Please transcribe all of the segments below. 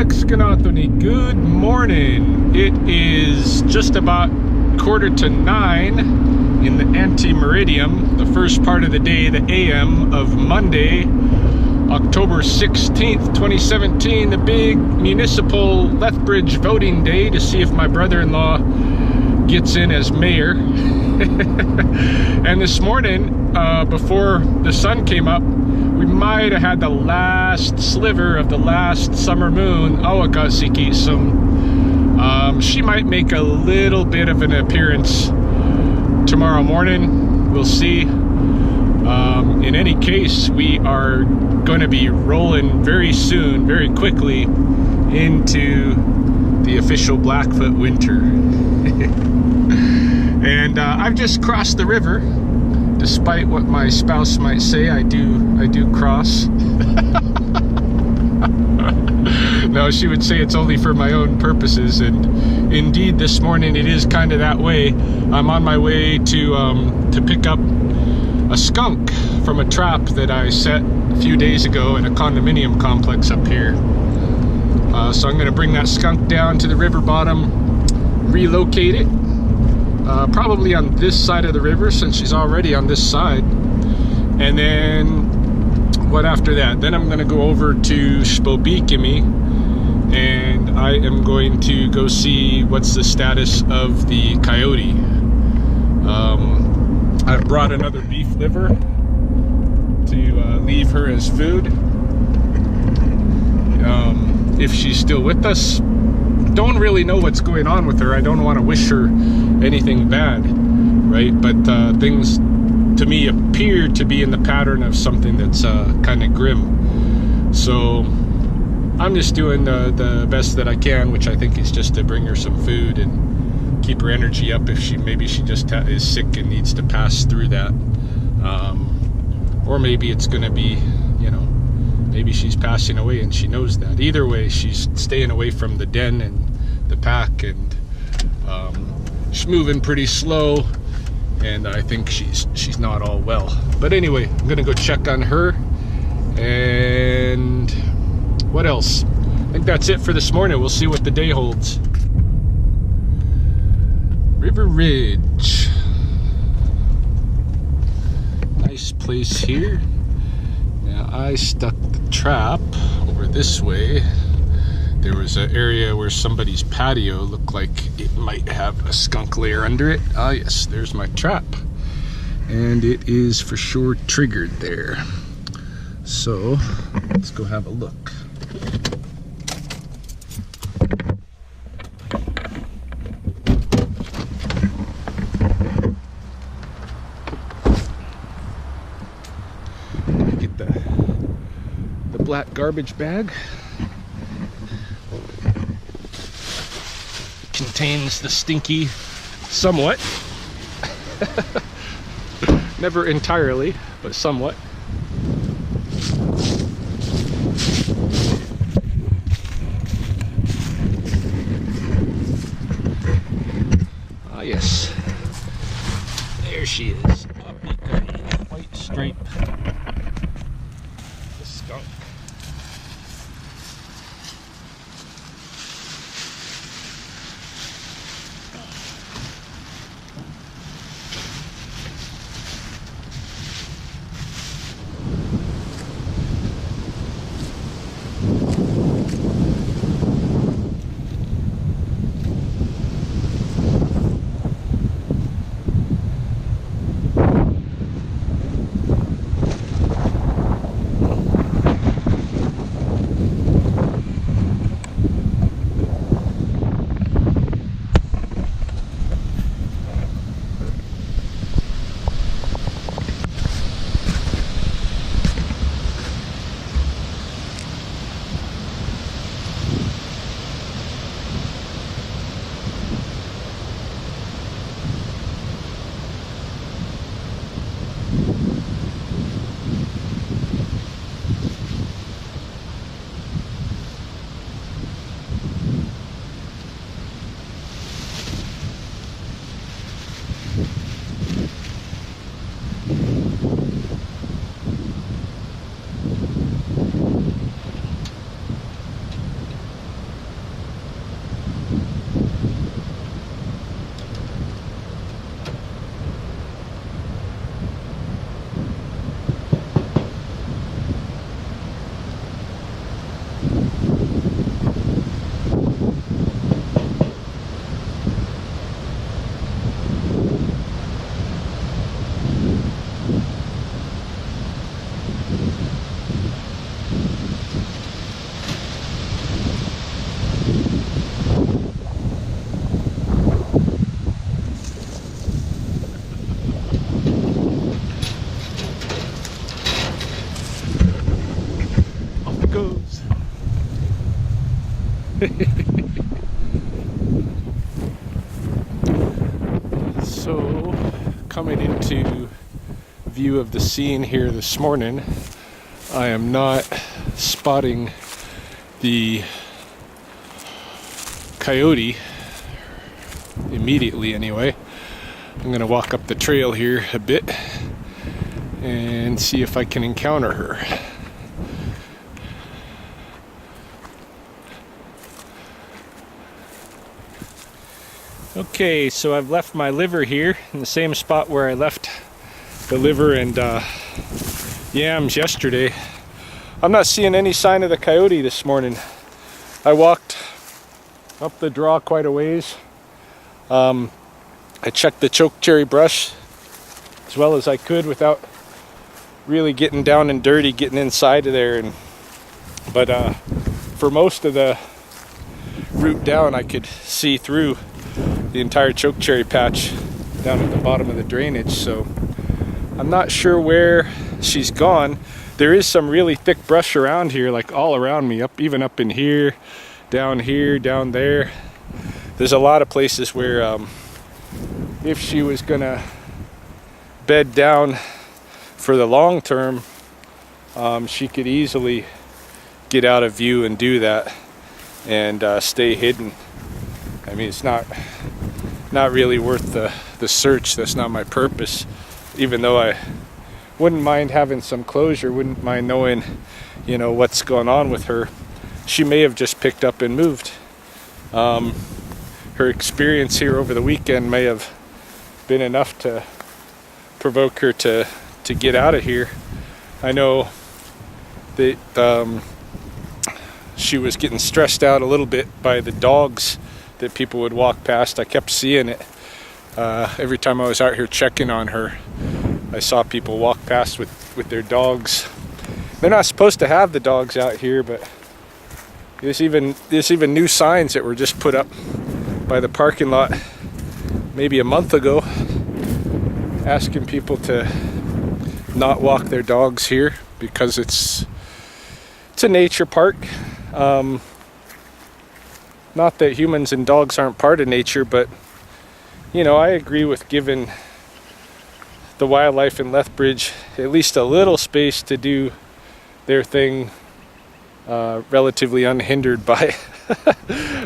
Skanatoni, good morning. It is just about 8:45 in the anti-meridium, the first part of the day, the AM of Monday, October 16th, 2017, the big municipal Lethbridge voting day to see if my brother-in-law gets in as mayor. And this morning, before the sun came up, we might have had the last sliver of the last summer moon, Awakasiki. She might make a little bit of an appearance tomorrow morning. We'll see. In any case, we are going to be rolling very soon, very quickly, into the official Blackfoot winter. And I've just crossed the river. Despite what my spouse might say, I do cross. No, she would say it's only for my own purposes, and indeed this morning it is kind of that way. I'm on my way to pick up a skunk from a trap that I set a few days ago in a condominium complex up here. So I'm going to bring that skunk down to the river bottom, relocate it. Probably on this side of the river, since she's already on this side. And then what after that? Then I'm going to go over to Spobikimi, and I am going to go see what's the status of the Coyote. I brought another beef liver to leave her as food. If she's still with us. Don't really know what's going on with her. I don't want to wish her anything bad, right? But things to me appear to be in the pattern of something that's kind of grim. So I'm just doing the best that I can, which I think is just to bring her some food and keep her energy up if maybe she just is sick and needs to pass through that. Or maybe it's going to be, maybe she's passing away and she knows that. Either way, she's staying away from the den and the pack, and she's moving pretty slow, and I think she's not all well. But anyway, I'm gonna go check on her. And what else? I think that's it for this morning. We'll see what the day holds. River Ridge, nice place here. Now I stuck the trap over this way. There was an area where somebody's patio looked like it might have a skunk lair under it. Ah yes, there's my trap. And it is for sure triggered there. So, let's go have a look. Get the black garbage bag. Contains the stinky somewhat. Never entirely, but somewhat. Ah yes, there she is, white stripe, the skunk. So, coming into view of the scene here this morning, I am not spotting the coyote immediately anyway. I'm gonna walk up the trail here a bit and see if I can encounter her. Okay, so I've left my liver here in the same spot where I left the liver and yams yesterday. I'm not seeing any sign of the coyote this morning. I walked up the draw quite a ways. I checked the chokecherry brush as well as I could without really getting down and dirty, getting inside of there. But for most of the route down, I could see through the entire chokecherry patch down at the bottom of the drainage. So I'm not sure where she's gone. There is some really thick brush around here, like all around me, even up in here, down there. There's a lot of places where if she was gonna bed down for the long term, she could easily get out of view and do that and stay hidden. I mean, it's not really worth the search. That's not my purpose. Even though I wouldn't mind having some closure, wouldn't mind knowing, you know, what's going on with her. She may have just picked up and moved. Her experience here over the weekend may have been enough to provoke her to get out of here. I know that she was getting stressed out a little bit by the dogs that people would walk past. I kept seeing it. Every time I was out here checking on her, I saw people walk past with their dogs. They're not supposed to have the dogs out here, but there's even new signs that were just put up by the parking lot maybe a month ago, asking people to not walk their dogs here because it's a nature park. Not that humans and dogs aren't part of nature, but you know, I agree with giving the wildlife in Lethbridge at least a little space to do their thing, relatively unhindered by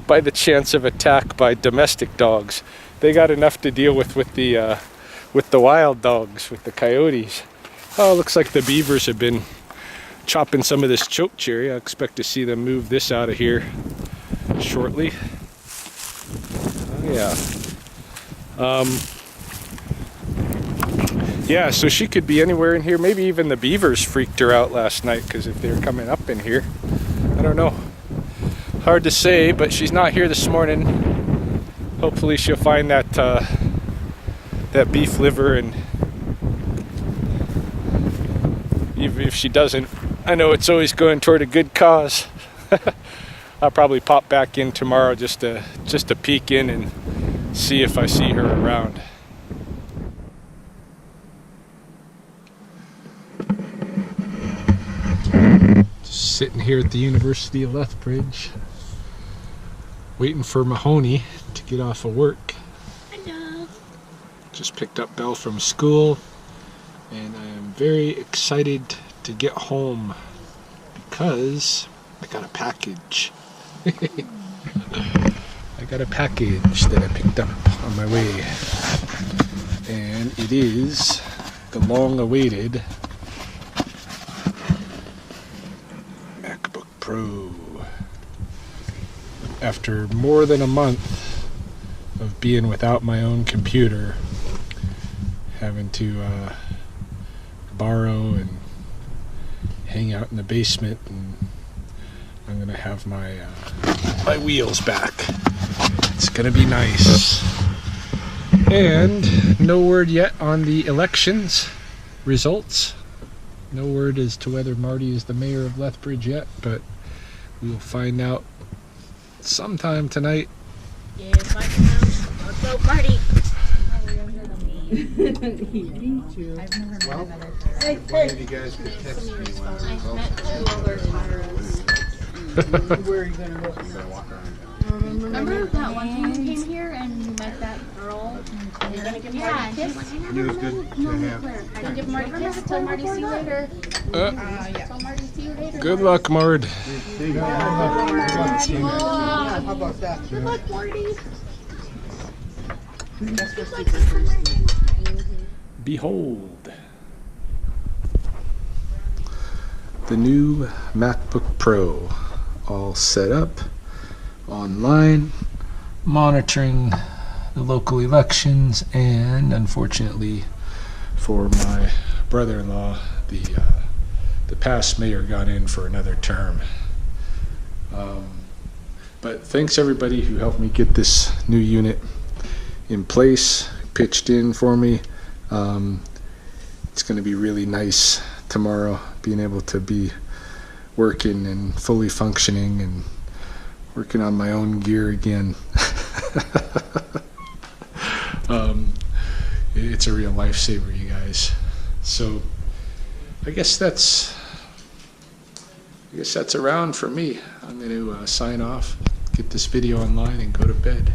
by the chance of attack by domestic dogs. They got enough to deal with the wild dogs, with the coyotes. Oh, looks like the beavers have been chopping some of this chokecherry. I expect to see them move this out of here shortly. Yeah, so she could be anywhere in here. Maybe even the beavers freaked her out last night, because if they're coming up in here, I don't know. Hard to say, but she's not here this morning. Hopefully she'll find that that beef liver, and even if she doesn't, I know it's always going toward a good cause. I'll probably pop back in tomorrow just to peek in and see if I see her around. Just sitting here at the University of Lethbridge, waiting for Mahoney to get off of work. Hello. Just picked up Belle from school, and I am very excited to get home because I got a package. I got a package that I picked up on my way, and it is the long-awaited MacBook Pro. After more than a month of being without my own computer, having to borrow and hang out in the basement, and I'm gonna have my wheels back. It's gonna be nice. And no word yet on the elections results. No word as to whether Marty is the mayor of Lethbridge yet, but we will find out sometime tonight. Yeah, Marty knows. Let's go, Marty. I've never met another Hey, One of you guys could text me when I've met two other tyrants. Where are you gonna look? you gotta walk around. Remember that one time you came here and you met that girl? And you're gonna give Marty a kiss? He was good to have. Gonna give Marty a kiss? Tell Marty see you later. Yeah. Tell Marty see you later. Good luck, Mord. How about that? Good luck, Marty. Behold, the new MacBook Pro, all set up online, monitoring the local elections, and unfortunately for my brother-in-law, the past mayor got in for another term. But thanks everybody who helped me get this new unit in place, pitched in for me. It's going to be really nice tomorrow being able to be working and fully functioning and working on my own gear again. It's a real lifesaver, you guys. So I guess that's around for me. I'm going to sign off, get this video online, and go to bed.